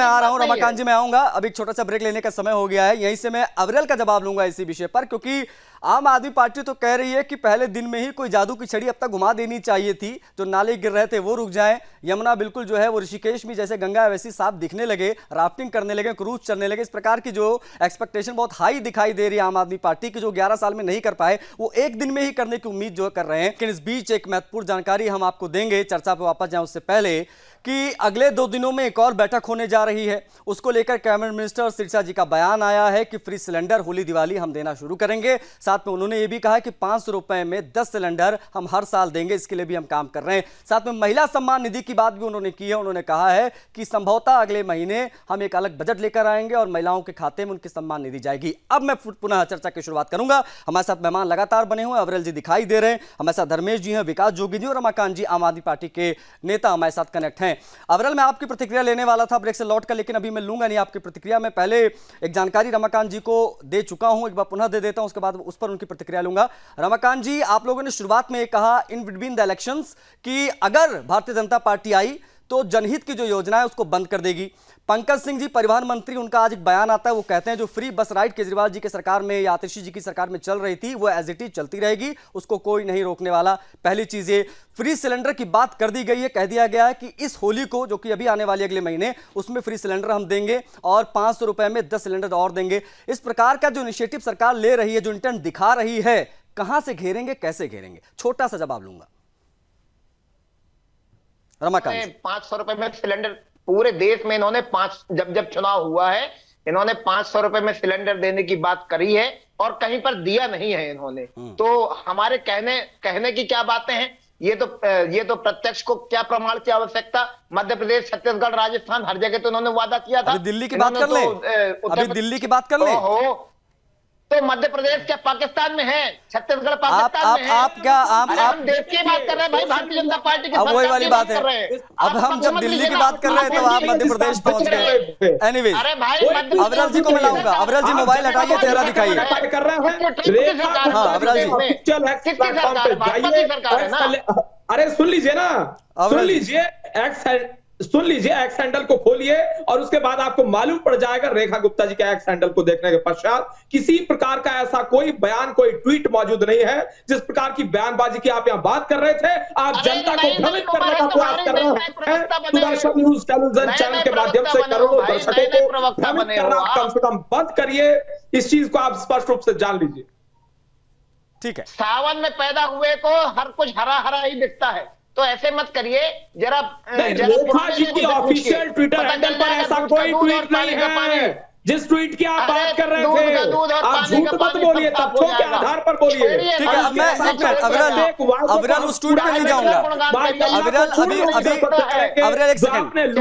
आ रहा हूँ, रमाकांत जी मैं आऊंगा। अभी एक छोटा सा ब्रेक लेने का समय हो गया है, यहीं से मैं अविरल का जवाब लूंगा इसी विषय पर, क्योंकि आम आदमी पार्टी तो कह रही है कि पहले दिन में ही कोई जादू की छड़ी अब तक घुमा देनी चाहिए थी, जो नाले गिर रहे थे वो रुक जाएं, यमुना बिल्कुल जो है वो ऋषिकेश में जैसे गंगा वैसी साफ दिखने लगे, राफ्टिंग करने लगे, क्रूज चलने लगे। इस प्रकार की जो एक्सपेक्टेशन बहुत हाई दिखाई दे रही है आम आदमी पार्टी की, जो 11 साल में नहीं कर पाए वो एक दिन में ही करने की उम्मीद जो कर रहे हैं। लेकिन इस बीच एक महत्वपूर्ण जानकारी हम आपको देंगे, चर्चा पर वापस जाएं उससे पहले, कि अगले 2 दिनों में एक और बैठक होने जा रही है। उसको लेकर कैबिनेट मिनिस्टर सिरसा जी का बयान आया है कि फ्री सिलेंडर होली दिवाली हम देना शुरू करेंगे। साथ में उन्होंने ये भी कहा कि 500 रुपए में 10 सिलेंडर हम हर साल देंगे, इसके लिए भी हम काम कर रहे हैं। साथ में महिला सम्मान निधि की बात भी उन्होंने की है। उन्होंने कहा है कि संभवतः अगले महीने हम एक अलग बजट लेकर आएंगे और महिलाओं के खाते में उनकी सम्मान निधि जाएगी। अब मैं पुनः चर्चा की शुरुआत करूंगा। हमारे साथ मेहमान लगातार बने हुए, अविरल जी दिखाई दे रहे हैं, हमारे साथ धर्मेश जी हैं, विकास जोगी जी और रमाकांत जी आम आदमी पार्टी के नेता हमारे साथ कनेक्ट हैं। अविरल, मैं आपकी प्रतिक्रिया लेने वाला था ब्रेक से लौटकर, लेकिन अभी मैं लूंगा नहीं आपकी प्रतिक्रिया। मैं पहले एक जानकारी रमाकांत जी को दे चुका हूं, एक बार पुनः दे देता हूं, उसके बाद उस पर उनकी प्रतिक्रिया लूंगा। रमाकांत जी, आप लोगों ने शुरुआत में कहा इन बिटवीन द इलेक्शंस कि अगर भारतीय जनता पार्टी आई तो जनहित की जो योजना है उसको बंद कर देगी। पंकज सिंह जी परिवहन मंत्री, उनका आज एक बयान आता है, वो कहते हैं जो फ्री बस राइड केजरीवाल जी की सरकार में या आतिशी जी की सरकार में चल रही थी वो एज इट इज चलती रहेगी, उसको कोई नहीं रोकने वाला। पहली चीज ये, फ्री सिलेंडर की बात कर दी गई है, कह दिया गया है कि इस होली को, जो कि अभी आने वाली अगले महीने, उसमें फ्री सिलेंडर हम देंगे और 500 रुपए में 10 सिलेंडर और देंगे। इस प्रकार का जो इनिशिएटिव सरकार ले रही है, जो इंटेंट दिखा रही है, कहां से घेरेंगे, कैसे घेरेंगे? छोटा सा जवाब लूंगा रमाकांत। 500 रुपए में सिलेंडर पूरे देश में इन्होंने जब चुनाव हुआ है इन्होंने 500 रुपए में सिलेंडर देने की बात करी है और कहीं पर दिया नहीं है इन्होंने। तो हमारे कहने की क्या बातें हैं? ये तो प्रत्यक्ष को क्या प्रमाण की आवश्यकता? मध्य प्रदेश, छत्तीसगढ़, राजस्थान, हर जगह तो इन्होंने वादा किया था। दिल्ली की बात कर ले, अभी दिल्ली की बात कर ले। तो मध्य प्रदेश क्या पाकिस्तान में है? छत्तीसगढ़ पाकिस्तान में है? हम देश की बात कर रहे हैं भाई, भारतीय जनता पार्टी की वही वाली बात है। अब हम जब दिल्ली की बात कर रहे हैं तो आप मध्य प्रदेश पहुंच गए। एनीवेज, अविरल जी को मिलाऊंगा। अविरल जी मोबाइल हटाइए, चेहरा दिखाइए। हाँ अविरल जी, अरे सुन लीजिए ना, सुन लीजिए एक्स हैंडल को खोलिए और उसके बाद आपको मालूम पड़ जाएगा रेखा गुप्ता जी के एक्स हैंडल को देखने के पश्चात किसी प्रकार का ऐसा कोई बयान, कोई ट्वीट मौजूद नहीं है जिस प्रकार की बयानबाजी की आप यहां बात कर रहे थे। आप जनता को भ्रमित करने का प्रयास कर रहे हैं। सुदर्शन न्यूज टेलीविजन चैनल के माध्यम से करोड़ों दर्शकों को भ्रमित करना कम से कम बंद करिए। इस चीज को आप स्पष्ट रूप से जान लीजिए। ठीक है, सावन में पैदा हुए को हर कुछ हरा हरा ही दिखता है, तो ऐसे मत करिए। जरा रेखा जी की ऑफिशियल ट्विटर हैंडल पर ऐसा कोई ट्वीट नहीं है जिस ट्वीट की आप बात कर रहे थे। आप झूठ मत बोलिए, तथ्यों के आधार पर बोलिए। ठीक है, अब मैं अविरल उस ट्वीट पे नहीं जाऊंगा। अविरल एक सेकंड,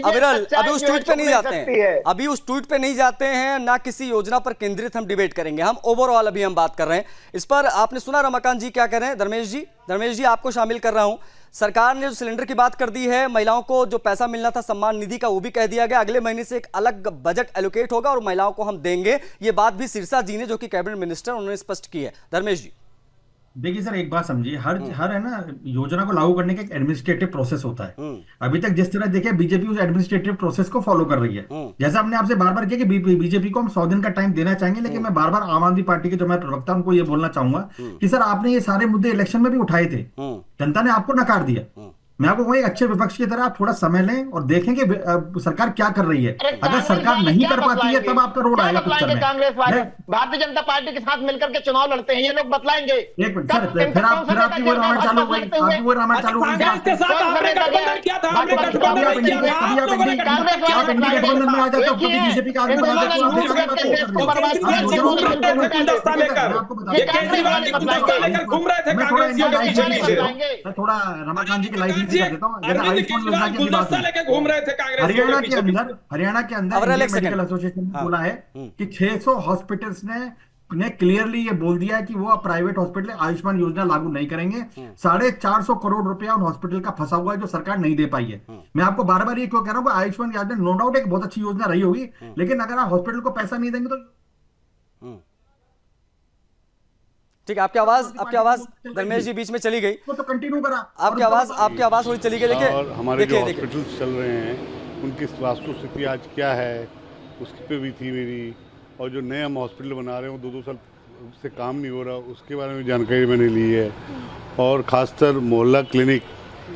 अविरल अभी उस ट्वीट पे नहीं जाते हैं, अभी उस ट्वीट पे नहीं जाते हैं, ना किसी योजना पर केंद्रित हम डिबेट करेंगे। हम ओवरऑल अभी हम बात कर रहे हैं इस पर। आपने सुना रमाकांत जी क्या कह रहे हैं? धर्मेश जी आपको शामिल कर रहा हूं। सरकार ने जो सिलेंडर की बात कर दी है, महिलाओं को जो पैसा मिलना था सम्मान निधि का वो भी कह दिया गया, अगले महीने से एक अलग बजट एलोकेट होगा और महिलाओं को हम देंगे। ये बात भी सिरसा जी ने, जो कि कैबिनेट मिनिस्टर, उन्होंने स्पष्ट की है। धर्मेश जी, देखिए सर, एक बात समझिए, हर है ना योजना को लागू करने का एक एडमिनिस्ट्रेटिव प्रोसेस होता है। अभी तक जिस तरह देखिए बीजेपी उस एडमिनिस्ट्रेटिव प्रोसेस को फॉलो कर रही है। जैसा हमने आपसे बार बार किया कि बीजेपी को हम 100 दिन का टाइम देना चाहेंगे, लेकिन मैं बार बार आम आदमी पार्टी के जो मैं प्रवक्ता उनको ये बोलना चाहूंगा कि सर आपने ये सारे मुद्दे इलेक्शन में भी उठाए थे, जनता ने आपको नकार दिया। मैं आपको कहूँगा, एक अच्छे विपक्ष की तरह आप थोड़ा समय लें और देखें कि सरकार क्या कर रही है। अगर सरकार नहीं कर पाती है तब आपका रोल आएगा पिक्चर में। कांग्रेस वाले भारतीय जनता पार्टी के साथ मिलकर के चुनाव लड़ते हैं, ये लोग बतलाएंगे। एक मिनट सर, फिर आपकी वो रामायण चालू हो गई, आपकी वो रामायण चालू हो गई। कांग्रेस के साथ आपने गठबंधन किया था, आपने गठबंधन आप एनडीए गठबंधन में आ जाते हो, कभी बीजेपी का आदमी बना देते हो, आप थोड़ा रमाकांत जी की लाइफ कर देता हूँ। आयुष्मान योजना की बात घूम रहे थे कांग्रेस, हरियाणा के अंदर मेडिकल एसोसिएशन ने बोला है कि 600 हॉस्पिटल्स ने क्लियरली ये बोल दिया है कि वो अब प्राइवेट हॉस्पिटल आयुष्मान योजना लागू नहीं करेंगे। 450 करोड़ रुपया उन हॉस्पिटल का फंसा हुआ है जो सरकार नहीं दे पाई है। मैं आपको बार बार ये क्यों कह रहा हूँ, आयुष्मान योजना नो डाउट एक बहुत अच्छी योजना रही होगी, लेकिन अगर आप हॉस्पिटल को पैसा नहीं देंगे तो ठीक है। आपकी आवाज धर्मेश जी बीच में चली गई, तो कंटिन्यू करा। आपकी आवाज थोड़ी चली गई। देखिए, और हमारे जो हॉस्पिटल्स चल रहे हैं उनकी वास्तु स्थिति आज क्या है उसकी पे भी थी मेरी, और जो नए हम हॉस्पिटल बना रहे हैं वो 2-2 साल से काम नहीं हो रहा, उसके बारे में जानकारी मैंने ली है। और ख़ासकर मोहल्ला क्लिनिक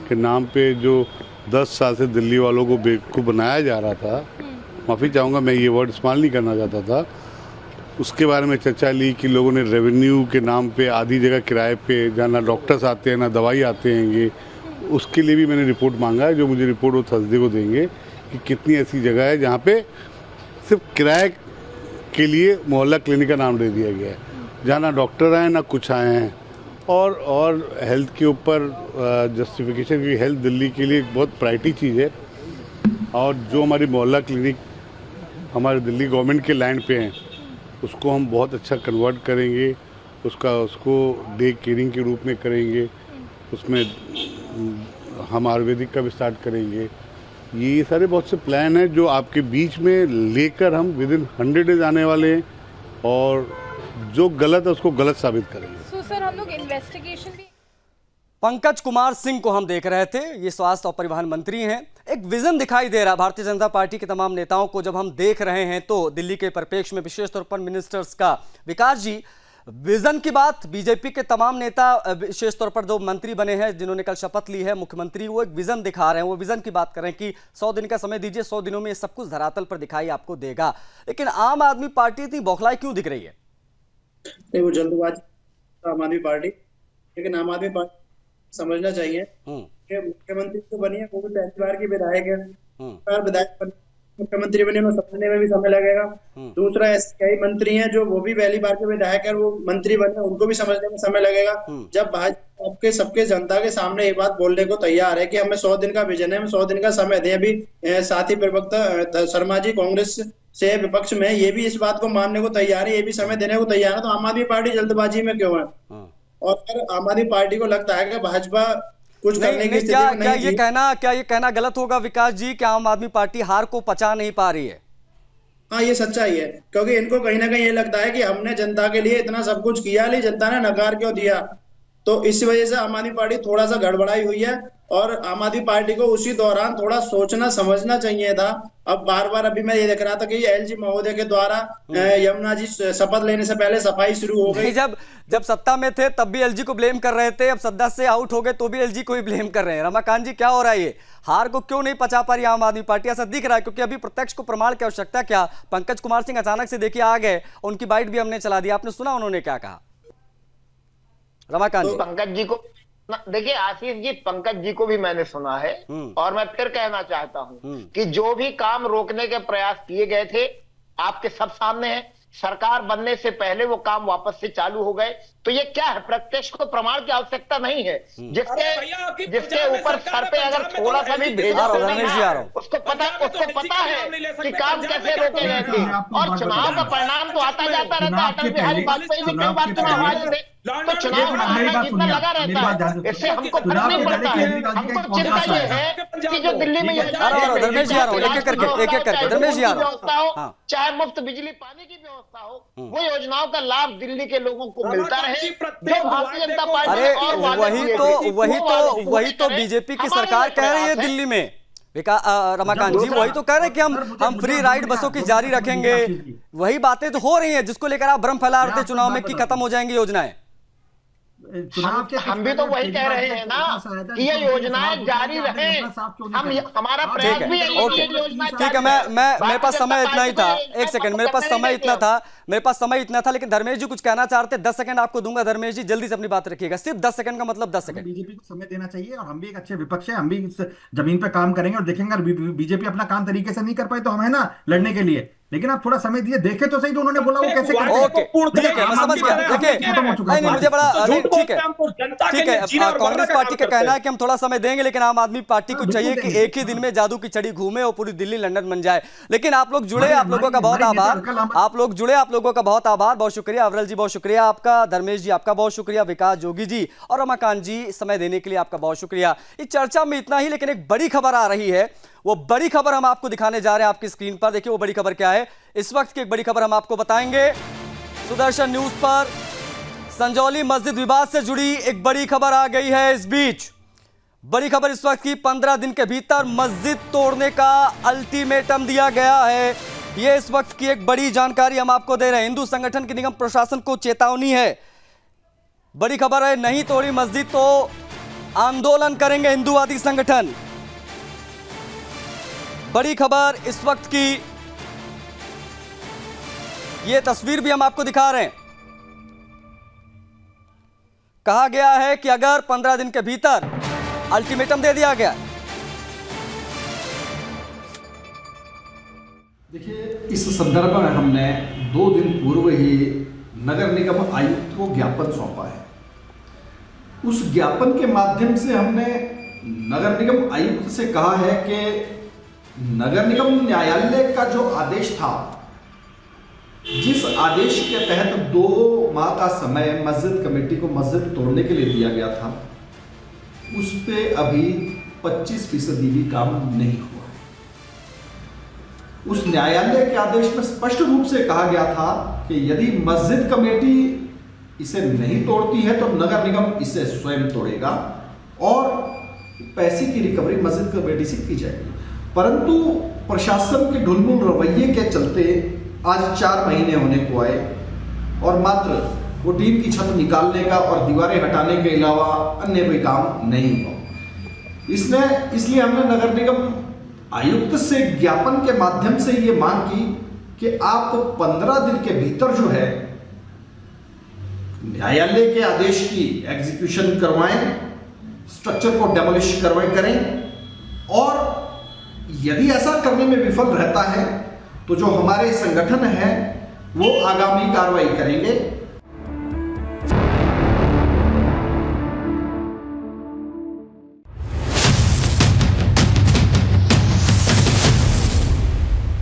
के नाम पे जो 10 साल से दिल्ली वालों को बेवकूफ़ बनाया जा रहा था, माफ़ी चाहूँगा मैं ये वर्ड इस्तेमाल नहीं करना चाहता था, उसके बारे में चर्चा ली कि लोगों ने रेवेन्यू के नाम पे आधी जगह किराए पे, जहाँ ना डॉक्टर्स आते हैं ना दवाई आते हैं, ये उसके लिए भी मैंने रिपोर्ट मांगा है, जो मुझे रिपोर्ट वो थर्सडे को देंगे कि कितनी ऐसी जगह है जहाँ पे सिर्फ किराए के लिए मोहल्ला क्लिनिक का नाम दे दिया गया है, जहाँ ना डॉक्टर आए ना कुछ आए हैं। और हेल्थ के ऊपर जस्टिफिकेशन की, हेल्थ दिल्ली के लिए एक बहुत प्रायोरिटी चीज़ है, और जो हमारी मोहल्ला क्लिनिक हमारे दिल्ली गवर्नमेंट के लैंड पे हैं उसको हम बहुत अच्छा कन्वर्ट करेंगे, उसको डे केयरिंग के रूप में करेंगे, उसमें हम आयुर्वेदिक का भी स्टार्ट करेंगे। ये सारे बहुत से प्लान हैं जो आपके बीच में लेकर हम विदिन 100 डेज आने वाले हैं, और जो गलत है उसको गलत साबित करेंगे। सो सर, हम लोग इन्वेस्टिगेशन भी पंकज कुमार सिंह को हम देख रहे थे, ये स्वास्थ्य और परिवहन मंत्री हैं। एक विजन दिखाई दे रहा भारतीय जनता पार्टी के तमाम नेताओं को जब हम देख रहे हैं, तो दिल्ली के परिप्रेक्ष्य में विशेष तौर पर मिनिस्टर्स का। विकास जी, विजन की बात, बीजेपी के तमाम नेता विशेष तौर पर जो मंत्री बने हैं जिन्होंने कल शपथ ली है, मुख्यमंत्री, वो एक विजन दिखा रहे हैं, वो विजन की बात कर रहे हैं कि 100 दिन का समय दीजिए, 100 दिनों में ये सब कुछ धरातल पर दिखाई आपको देगा। लेकिन आम आदमी पार्टी इतनी बौखलाई क्यों दिख रही है? नहीं, वो जल्दबाजी आम आदमी पार्टी, लेकिन आम आदमी पार्टी समझना चाहिए कि मुख्यमंत्री तो बनी है, वो भी पहली बार की विधायक है, विधायक मुख्यमंत्री बने में समझने में भी समय लगेगा। दूसरा, ऐसे कई मंत्री हैं जो वो भी पहली बार के विधायक है, वो मंत्री बने, उनको भी समझने में समय लगेगा। जब भाजपा आपके सबके जनता के सामने ये बात बोलने को तैयार है कि हमें 100 दिन का विजन है, हम 100 दिन का समय दें, अभी साथी प्रवक्ता शर्मा जी कांग्रेस से विपक्ष में ये भी इस बात को मानने को तैयार है, ये भी समय देने को तैयार है, तो आम आदमी पार्टी जल्दबाजी में क्यों है? और फिर आम आदमी पार्टी को लगता है कि भाजपा कुछ करने की स्थिति में नहीं थी। क्या ये कहना गलत होगा विकास जी कि आम आदमी पार्टी हार को पचा नहीं पा रही है? हाँ, ये सच्चाई है, क्योंकि इनको कहीं ना कहीं ये लगता है कि हमने जनता के लिए इतना सब कुछ किया, लेकिन जनता ने नकार क्यों दिया, तो इस वजह से आम आदमी पार्टी थोड़ा सा गड़बड़ाई हुई है। और आम आदमी पार्टी को उसी दौरान थोड़ा सोचना समझना चाहिए था। अब बार बार अभी मैं ये देख रहा था कि एलजी महोदय के द्वारा यमुना जी शपथ लेने से पहले सफाई शुरू हो गई। जब सत्ता में थे तब भी एलजी को ब्लेम कर रहे थे, अब सत्ता से आउट हो गए तो भी एलजी को ही ब्लेम कर रहे हैं। रमाकांत जी, क्या हो रहा है? ये हार को क्यों नहीं पचा पा रही आम आदमी पार्टी? ऐसा दिख रहा है, क्योंकि अभी प्रत्यक्ष को प्रमाण की आवश्यकता क्या? पंकज कुमार सिंह अचानक से देखिए आ गए, उनकी बाइट भी हमने चला दी, आपने सुना उन्होंने क्या कहा? रमाकांत जी, पंकज जी को देखिए, आशीष जी, पंकज जी को भी मैंने सुना है, और मैं फिर कहना चाहता हूं कि जो भी काम रोकने के प्रयास किए गए थे आपके सब सामने है। सरकार बनने से पहले वो काम वापस से चालू हो गए, तो ये क्या है? प्रत्यक्ष को प्रमाण की आवश्यकता नहीं है। जिसके ऊपर सर पे अगर थोड़ा सा भी भेजा उसको पता है कि काम कैसे रोके गए थे, और चुनाव का परिणाम तो आता जाता रहता है। अटल बिहारी वाजपेयी भी कई बार चुनाव हारे थे, तो चुनाव जीतना लगा रहता है, इससे हमको फर्क नहीं पड़ता है। हमको चिंता ये है कि जो दिल्ली में व्यवस्था हो, चाहे मुफ्त बिजली पानी की व्यवस्था हो, वो योजनाओं का लाभ दिल्ली के लोगों को मिलता रहे। जो भारतीय जनता पार्टी वही तो बीजेपी की सरकार कह रही है दिल्ली में। रमाकांत जी, वही तो कह रहे हैं कि हम फ्री राइड बसों की जारी रखेंगे। वही बातें तो हो रही हैं जिसको लेकर आप भ्रम फैला रहे थे चुनाव में कि खत्म हो जाएंगी योजनाएं। चुनाव के हम भी तो वही कह रहे हैं ना कि ये योजनाएं जारी रहें। हम हमारा प्रयास भी यही है कि ये योजनाएं ठीक है, मैं मेरे पास समय इतना ही था। एक सेकंड, मेरे पास समय इतना था, लेकिन धर्मेश जी कुछ कहना चाहते, 10 सेकंड आपको दूंगा। धर्मेश जी जल्दी से अपनी बात रखिएगा, सिर्फ 10 सेकंड का मतलब 10 सेकंड। बीजेपी को समय देना चाहिए और हम भी एक अच्छे विपक्ष है, हम भी इस जमीन पे काम करेंगे और देखेंगे। बीजेपी अपना काम तरीके से नहीं कर पाई तो हम है ना लड़ने के लिए, लेकिन आप थोड़ा समय दिए, देखे तो सही तो उन्होंने बोला वो कैसे ओके ठीक है, मैं समझ गया। देखिए नहीं, मुझे बड़ा ठीक है, कांग्रेस पार्टी का कहना है कि हम थोड़ा समय देंगे, लेकिन आम आदमी पार्टी को चाहिए कि एक ही दिन में जादू की छड़ी घूमे और पूरी दिल्ली लंदन बन जाए। लेकिन आप लोग जुड़े, आप लोगों का बहुत आभार। आप लोग जुड़े, आप लोगों का बहुत आभार, बहुत शुक्रिया। अवरल जी बहुत शुक्रिया आपका, धर्मेश जी आपका बहुत शुक्रिया, विकास जोगी जी और रमाकांत जी समय देने के लिए आपका बहुत शुक्रिया। इस चर्चा में इतना ही, लेकिन एक बड़ी खबर आ रही है, वो बड़ी खबर हम आपको दिखाने जा रहे हैं आपकी स्क्रीन पर। देखिए वो बड़ी खबर क्या है, इस वक्त की एक बड़ी खबर हम आपको बताएंगे। सुदर्शन न्यूज पर संजौली मस्जिद विवाद से जुड़ी एक बड़ी खबर आ गई है। इस बीच बड़ी खबर इस वक्त की, 15 दिन के भीतर मस्जिद तोड़ने का अल्टीमेटम दिया गया है। यह इस वक्त की एक बड़ी जानकारी हम आपको दे रहे हैं। हिंदू संगठन की निगम प्रशासन को चेतावनी है, बड़ी खबर है, नहीं तोड़ी मस्जिद तो आंदोलन करेंगे हिंदूवादी संगठन। बड़ी खबर इस वक्त की, यह तस्वीर भी हम आपको दिखा रहे हैं। कहा गया है कि अगर 15 दिन के भीतर अल्टीमेटम दे दिया गया। देखिए, इस संदर्भ में हमने 2 दिन पूर्व ही नगर निगम आयुक्त को ज्ञापन सौंपा है। उस ज्ञापन के माध्यम से हमने नगर निगम आयुक्त से कहा है कि नगर निगम न्यायालय का जो आदेश था, जिस आदेश के तहत 2 माह का समय मस्जिद कमेटी को मस्जिद तोड़ने के लिए दिया गया था, उस पे अभी 25% भी काम नहीं हुआ है। उस न्यायालय के आदेश में स्पष्ट रूप से कहा गया था कि यदि मस्जिद कमेटी इसे नहीं तोड़ती है तो नगर निगम इसे स्वयं तोड़ेगा और पैसे की रिकवरी मस्जिद कमेटी से की जाएगी। परंतु प्रशासन के ढुलमुल रवैये के चलते आज 4 महीने होने को आए और मात्र वो टीम की छत निकालने का और दीवारें हटाने के अलावा अन्य कोई काम नहीं हुआ। इसलिए हमने नगर निगम आयुक्त से ज्ञापन के माध्यम से ये मांग की कि आप 15 दिन के भीतर जो है न्यायालय के आदेश की एग्जीक्यूशन करवाएं, स्ट्रक्चर को डेमोलिश करें और यदि ऐसा करने में विफल रहता है तो जो हमारे संगठन है वो आगामी कार्रवाई करेंगे।